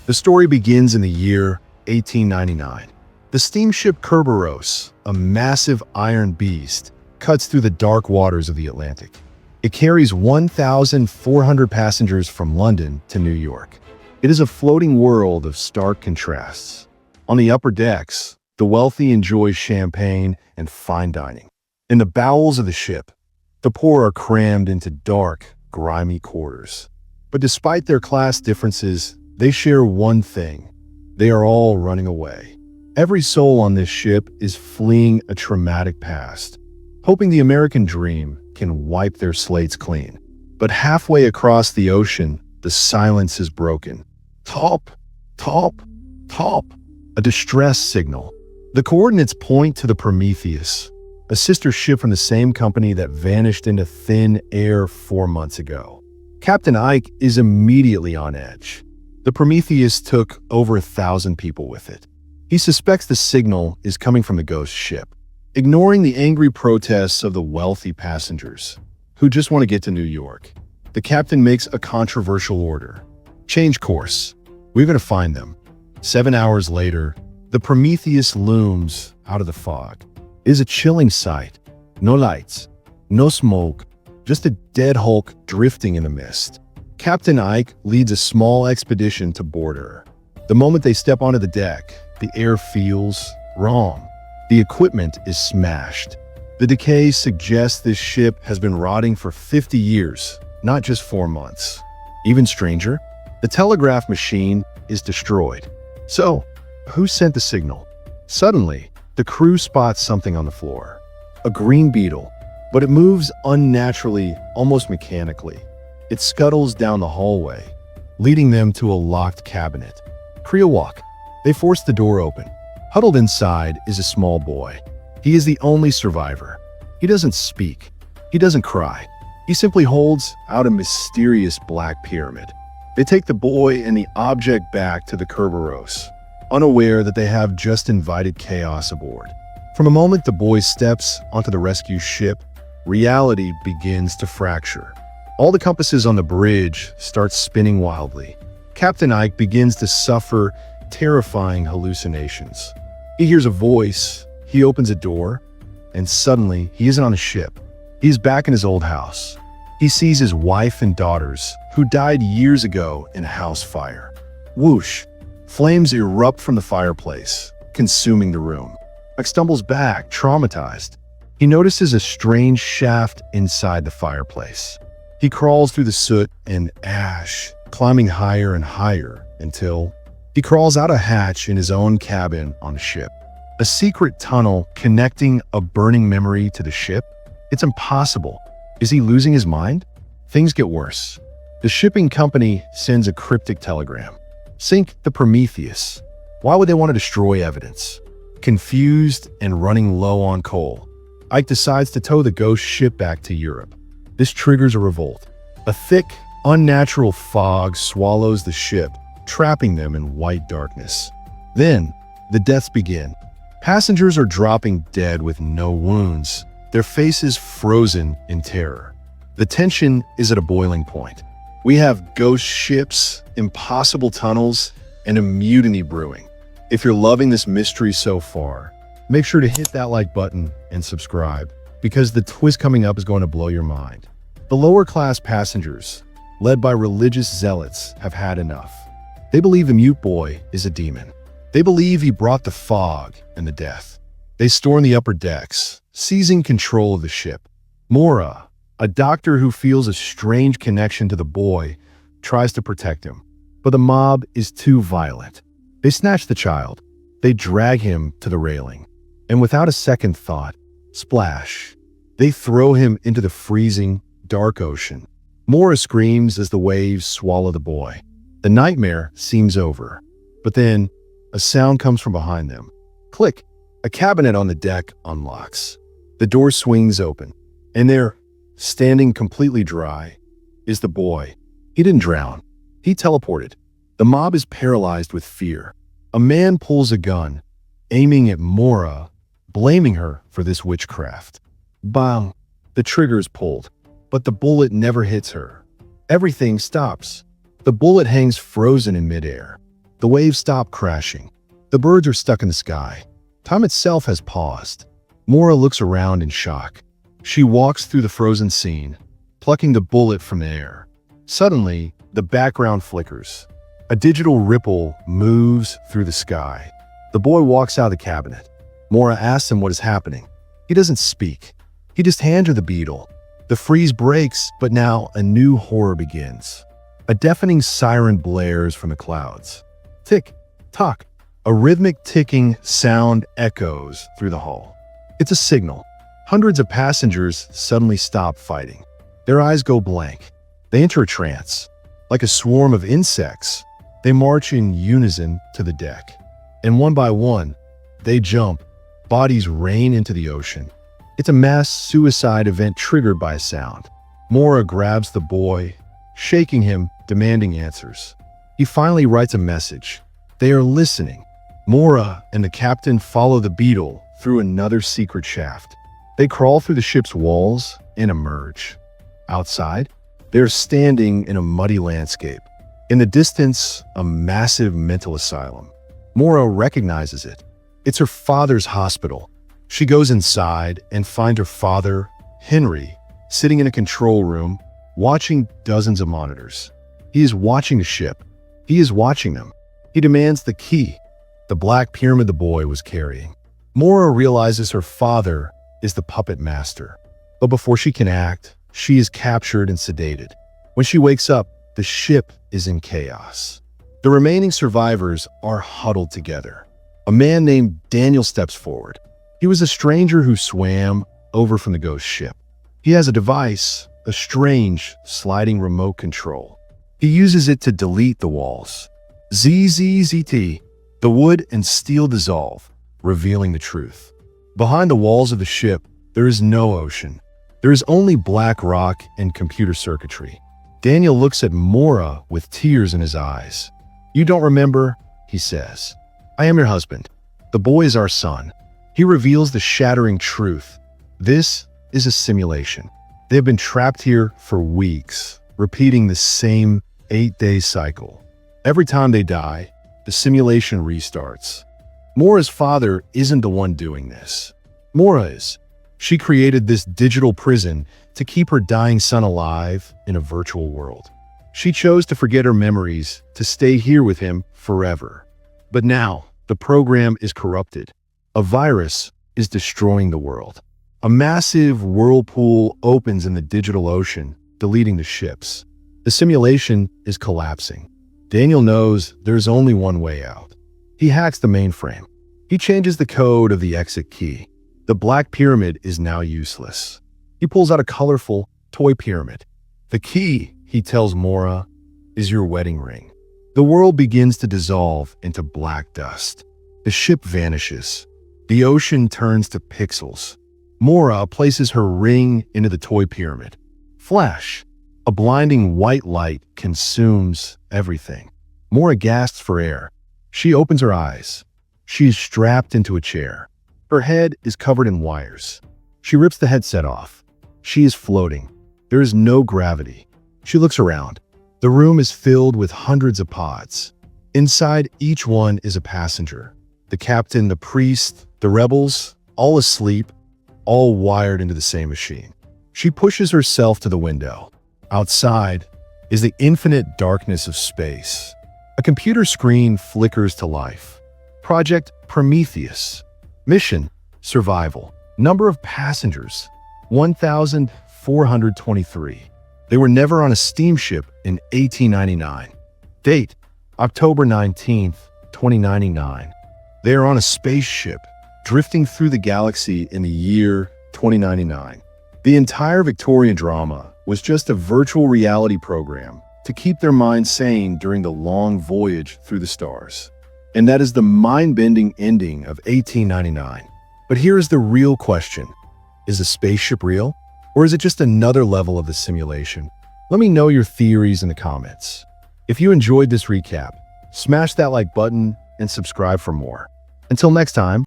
The story begins in the year 1899. The steamship Kerberos, a massive iron beast, cuts through the dark waters of the Atlantic. It carries 1,400 passengers from London to New York. It is a floating world of stark contrasts. On the upper decks, the wealthy enjoy champagne and fine dining. In the bowels of the ship, the poor are crammed into dark, grimy quarters. But despite their class differences, they share one thing. They are all running away. Every soul on this ship is fleeing a traumatic past, hoping the American dream can wipe their slates clean. But halfway across the ocean, the silence is broken. Top, top, top. A distress signal. The coordinates point to the Prometheus, a sister ship from the same company that vanished into thin air 4 months ago. Captain Ike is immediately on edge. The Prometheus took over 1,000 people with it. He suspects the signal is coming from the ghost ship, ignoring the angry protests of the wealthy passengers who just want to get to New York. The captain makes a controversial order. Change course. We're going to find them. 7 hours later, the Prometheus looms out of the fog. It is a chilling sight. No lights, no smoke, just a dead hulk drifting in the mist. Captain Ike leads a small expedition to board her. The moment they step onto the deck, the air feels wrong. The equipment is smashed. The decay suggests this ship has been rotting for 50 years, not just 4 months. Even stranger, the telegraph machine is destroyed. So, who sent the signal? Suddenly, the crew spots something on the floor. A green beetle, but it moves unnaturally, almost mechanically. It scuttles down the hallway, leading them to a locked cabinet. Walk. They force the door open. Huddled inside is a small boy. He is the only survivor. He doesn't speak. He doesn't cry. He simply holds out a mysterious black pyramid. They take the boy and the object back to the Kerberos, unaware that they have just invited chaos aboard. From the moment the boy steps onto the rescue ship, reality begins to fracture. All the compasses on the bridge start spinning wildly. Captain Ike begins to suffer terrifying hallucinations. He hears a voice, he opens a door, and suddenly he isn't on a ship. He's back in his old house. He sees his wife and daughters, who died years ago in a house fire. Whoosh! Flames erupt from the fireplace, consuming the room. Ike stumbles back, traumatized. He notices a strange shaft inside the fireplace. He crawls through the soot and ash, climbing higher and higher until he crawls out a hatch in his own cabin on the ship. A secret tunnel connecting a burning memory to the ship? It's impossible. Is he losing his mind? Things get worse. The shipping company sends a cryptic telegram. Sink the Prometheus. Why would they want to destroy evidence? Confused and running low on coal, Ike decides to tow the ghost ship back to Europe. This triggers a revolt. A thick, unnatural fog swallows the ship, trapping them in white darkness. Then, the deaths begin. Passengers are dropping dead with no wounds, their faces frozen in terror. The tension is at a boiling point. We have ghost ships, impossible tunnels, and a mutiny brewing. If you're loving this mystery so far, make sure to hit that like button and subscribe, because the twist coming up is going to blow your mind. The lower class passengers, led by religious zealots, have had enough. They believe the mute boy is a demon. They believe he brought the fog and the death. They storm the upper decks, seizing control of the ship. Mora, a doctor who feels a strange connection to the boy, tries to protect him, but the mob is too violent. They snatch the child. They drag him to the railing, and without a second thought, splash, they throw him into the freezing, dark ocean. Mora screams as the waves swallow the boy. The nightmare seems over, but then a sound comes from behind them. Click! A cabinet on the deck unlocks. The door swings open, and there, standing completely dry, is the boy. He didn't drown. He teleported. The mob is paralyzed with fear. A man pulls a gun, aiming at Mora, blaming her for this witchcraft. Bang! The trigger is pulled, but the bullet never hits her. Everything stops. The bullet hangs frozen in midair. The waves stop crashing. The birds are stuck in the sky. Time itself has paused. Mora looks around in shock. She walks through the frozen scene, plucking the bullet from the air. Suddenly, the background flickers. A digital ripple moves through the sky. The boy walks out of the cabinet. Mora asks him what is happening. He doesn't speak. He just hands her the beetle. The freeze breaks, but now a new horror begins. A deafening siren blares from the clouds. Tick, tock. A rhythmic ticking sound echoes through the hall. It's a signal. Hundreds of passengers suddenly stop fighting. Their eyes go blank. They enter a trance. Like a swarm of insects, they march in unison to the deck. And one by one, they jump. Bodies rain into the ocean. It's a mass suicide event triggered by a sound. Mora grabs the boy, shaking him, demanding answers. He finally writes a message. They are listening. Mora and the captain follow the beetle through another secret shaft. They crawl through the ship's walls and emerge. Outside, they're standing in a muddy landscape. In the distance, a massive mental asylum. Mora recognizes it. It's her father's hospital. She goes inside and finds her father, Henry, sitting in a control room, watching dozens of monitors. He is watching the ship. He is watching them. He demands the key, the black pyramid the boy was carrying. Mora realizes her father is the puppet master. But before she can act, she is captured and sedated. When she wakes up, the ship is in chaos. The remaining survivors are huddled together. A man named Daniel steps forward. He was a stranger who swam over from the ghost ship. He has a device, a strange sliding remote control. He uses it to delete the walls. ZZZT. The wood and steel dissolve, revealing the truth. Behind the walls of the ship, there is no ocean. There is only black rock and computer circuitry. Daniel looks at Mora with tears in his eyes. "You don't remember?" he says. "I am your husband. The boy is our son." He reveals the shattering truth. This is a simulation. They have been trapped here for weeks, repeating the same 8-day cycle. Every time they die, the simulation restarts. Mora's father isn't the one doing this. Mora is. She created this digital prison to keep her dying son alive in a virtual world. She chose to forget her memories to stay here with him forever. But now, the program is corrupted. A virus is destroying the world. A massive whirlpool opens in the digital ocean, deleting the ships. The simulation is collapsing. Daniel knows there's only one way out. He hacks the mainframe. He changes the code of the exit key. The black pyramid is now useless. He pulls out a colorful toy pyramid. The key, he tells Mora, is your wedding ring. The world begins to dissolve into black dust. The ship vanishes. The ocean turns to pixels. Mora places her ring into the toy pyramid. Flash. A blinding white light consumes everything. Mora gasps for air. She opens her eyes. She is strapped into a chair. Her head is covered in wires. She rips the headset off. She is floating. There is no gravity. She looks around. The room is filled with hundreds of pods. Inside each one is a passenger. The captain, the priest, the rebels, all asleep, all wired into the same machine. She pushes herself to the window. Outside is the infinite darkness of space. A computer screen flickers to life. Project Prometheus. Mission: survival. Number of passengers: 1,423. They were never on a steamship in 1899. Date: October 19th, 2099. They are on a spaceship, drifting through the galaxy in the year 2099. The entire Victorian drama was just a virtual reality program to keep their minds sane during the long voyage through the stars. And that is the mind-bending ending of 1899. But here is the real question. Is the spaceship real? Or is it just another level of the simulation? Let me know your theories in the comments. If you enjoyed this recap, smash that like button and subscribe for more. Until next time.